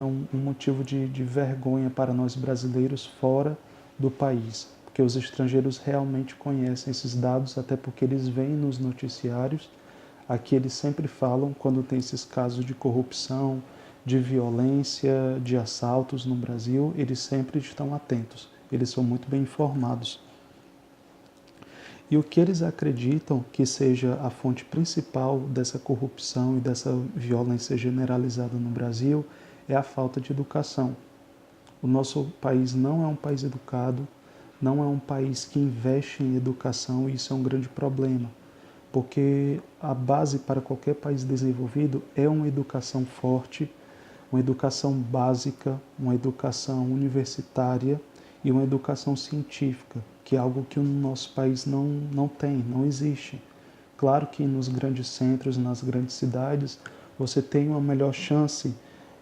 um motivo de vergonha para nós brasileiros fora do país, porque os estrangeiros realmente conhecem esses dados, até porque eles veem nos noticiários. Aqui eles sempre falam quando tem esses casos de corrupção, de violência, de assaltos no Brasil, eles sempre estão atentos, eles são muito bem informados. E o que eles acreditam que seja a fonte principal dessa corrupção e dessa violência generalizada no Brasil é a falta de educação. O nosso país não é um país educado, não é um país que investe em educação, e isso é um grande problema, porque a base para qualquer país desenvolvido é uma educação forte, uma educação básica, uma educação universitária e uma educação científica, que é algo que o nosso país não tem, não existe. Claro que nos grandes centros, nas grandes cidades, você tem uma melhor chance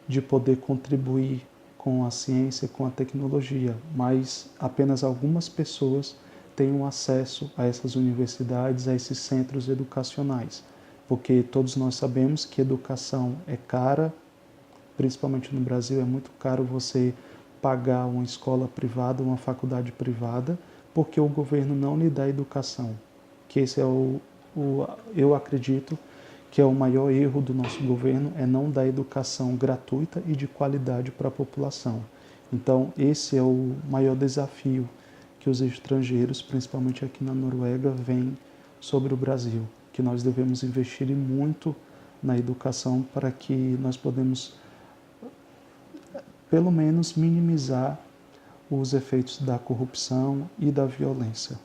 de poder contribuir com a ciência, com a tecnologia, mas apenas algumas pessoas têm um acesso a essas universidades, a esses centros educacionais, porque todos nós sabemos que educação é cara, principalmente no Brasil, é muito caro você pagar uma escola privada, uma faculdade privada, porque o governo não lhe dá educação. Que esse é eu acredito que é o maior erro do nosso governo, é não dar educação gratuita e de qualidade para a população. Então, esse é o maior desafio que os estrangeiros, principalmente aqui na Noruega, veem sobre o Brasil, que nós devemos investir muito na educação para que nós podemos pelo menos minimizar os efeitos da corrupção e da violência.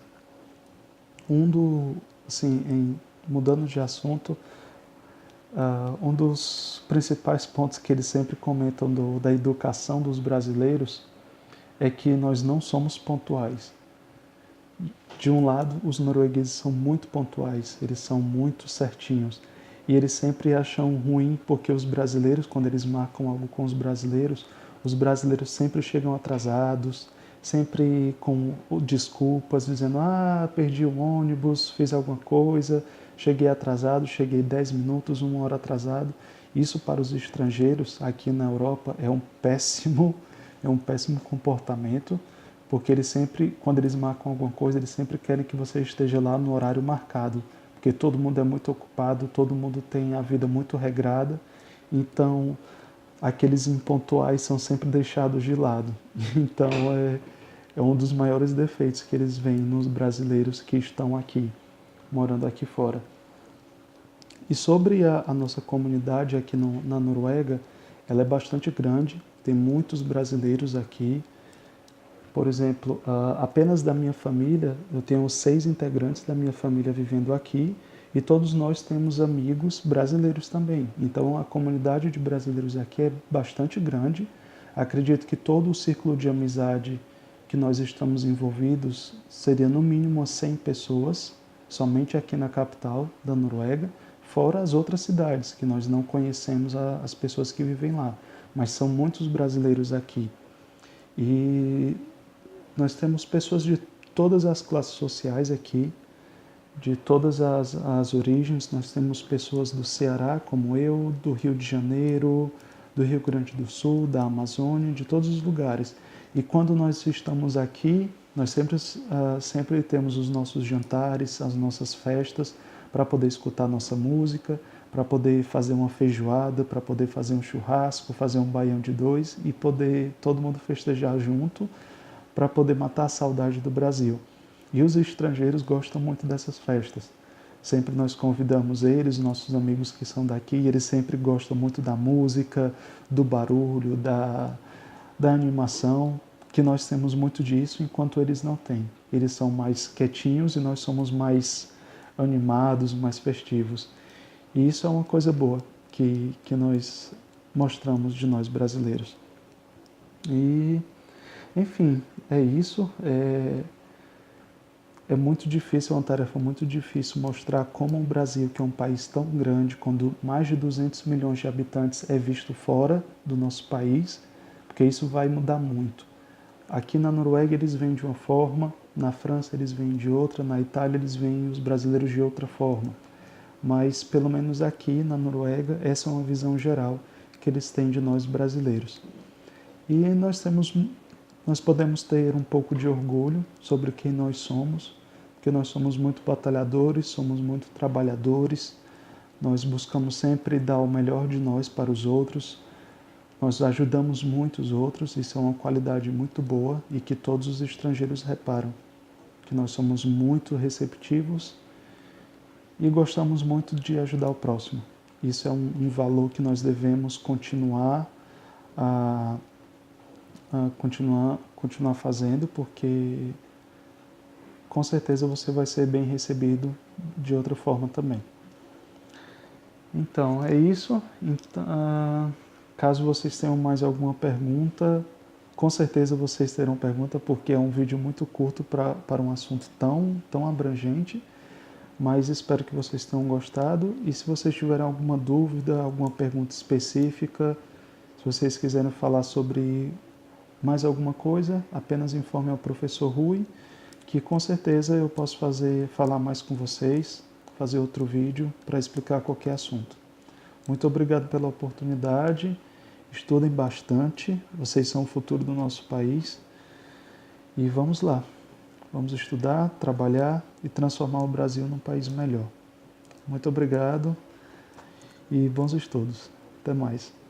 Mudando de assunto, um dos principais pontos que eles sempre comentam da educação dos brasileiros é que nós não somos pontuais. De um lado, os noruegueses são muito pontuais, eles são muito certinhos, e eles sempre acham ruim porque os brasileiros, quando eles marcam algo com os brasileiros sempre chegam atrasados, sempre com desculpas, dizendo: perdi o ônibus, fiz alguma coisa, cheguei atrasado, cheguei 10 minutos, 1 hora atrasado. Isso para os estrangeiros aqui na Europa é um péssimo comportamento, porque eles sempre, quando eles marcam alguma coisa, eles sempre querem que você esteja lá no horário marcado, porque todo mundo é muito ocupado, todo mundo tem a vida muito regrada, então aqueles impontuais são sempre deixados de lado. Então é um dos maiores defeitos que eles veem nos brasileiros que estão aqui, morando aqui fora. E sobre a nossa comunidade aqui na Noruega, ela é bastante grande, tem muitos brasileiros aqui. Por exemplo, apenas da minha família, eu tenho 6 integrantes da minha família vivendo aqui, e todos nós temos amigos brasileiros também. Então a comunidade de brasileiros aqui é bastante grande. Acredito que todo o círculo de amizade que nós estamos envolvidos seria no mínimo 100 pessoas, somente aqui na capital da Noruega, fora as outras cidades que nós não conhecemos as pessoas que vivem lá. Mas são muitos brasileiros aqui. E nós temos pessoas de todas as classes sociais aqui, de todas as origens. Nós temos pessoas do Ceará, como eu, do Rio de Janeiro, do Rio Grande do Sul, da Amazônia, de todos os lugares. E quando nós estamos aqui, nós sempre temos os nossos jantares, as nossas festas, para poder escutar nossa música, para poder fazer uma feijoada, para poder fazer um churrasco, fazer um baião de dois e poder todo mundo festejar junto, para poder matar a saudade do Brasil. E os estrangeiros gostam muito dessas festas. Sempre nós convidamos eles, nossos amigos que são daqui, e eles sempre gostam muito da música, do barulho, da animação, que nós temos muito disso, enquanto eles não têm. Eles são mais quietinhos e nós somos mais animados, mais festivos. E isso é uma coisa boa que nós mostramos de nós brasileiros. E, enfim, é isso. É muito difícil, é uma tarefa muito difícil mostrar como o Brasil, que é um país tão grande, quando mais de 200 milhões de habitantes é visto fora do nosso país, porque isso vai mudar muito. Aqui na Noruega eles veem de uma forma, na França eles veem de outra, na Itália eles veem os brasileiros de outra forma. Mas, pelo menos aqui na Noruega, essa é uma visão geral, que eles têm de nós brasileiros. E nós podemos ter um pouco de orgulho sobre quem nós somos, porque nós somos muito batalhadores, somos muito trabalhadores, nós buscamos sempre dar o melhor de nós para os outros, nós ajudamos muito os outros, isso é uma qualidade muito boa e que todos os estrangeiros reparam, que nós somos muito receptivos e gostamos muito de ajudar o próximo. Isso é um valor que nós devemos continuar continuar fazendo, porque com certeza você vai ser bem recebido de outra forma também. Então, é isso. Então, caso vocês tenham mais alguma pergunta, com certeza vocês terão pergunta, porque é um vídeo muito curto para um assunto tão abrangente, mas espero que vocês tenham gostado. E se vocês tiverem alguma dúvida, alguma pergunta específica, se vocês quiserem falar sobre mais alguma coisa, apenas informe ao professor Rui, que com certeza eu posso falar mais com vocês, fazer outro vídeo para explicar qualquer assunto. Muito obrigado pela oportunidade, estudem bastante, vocês são o futuro do nosso país e vamos lá, vamos estudar, trabalhar e transformar o Brasil num país melhor. Muito obrigado e bons estudos. Até mais.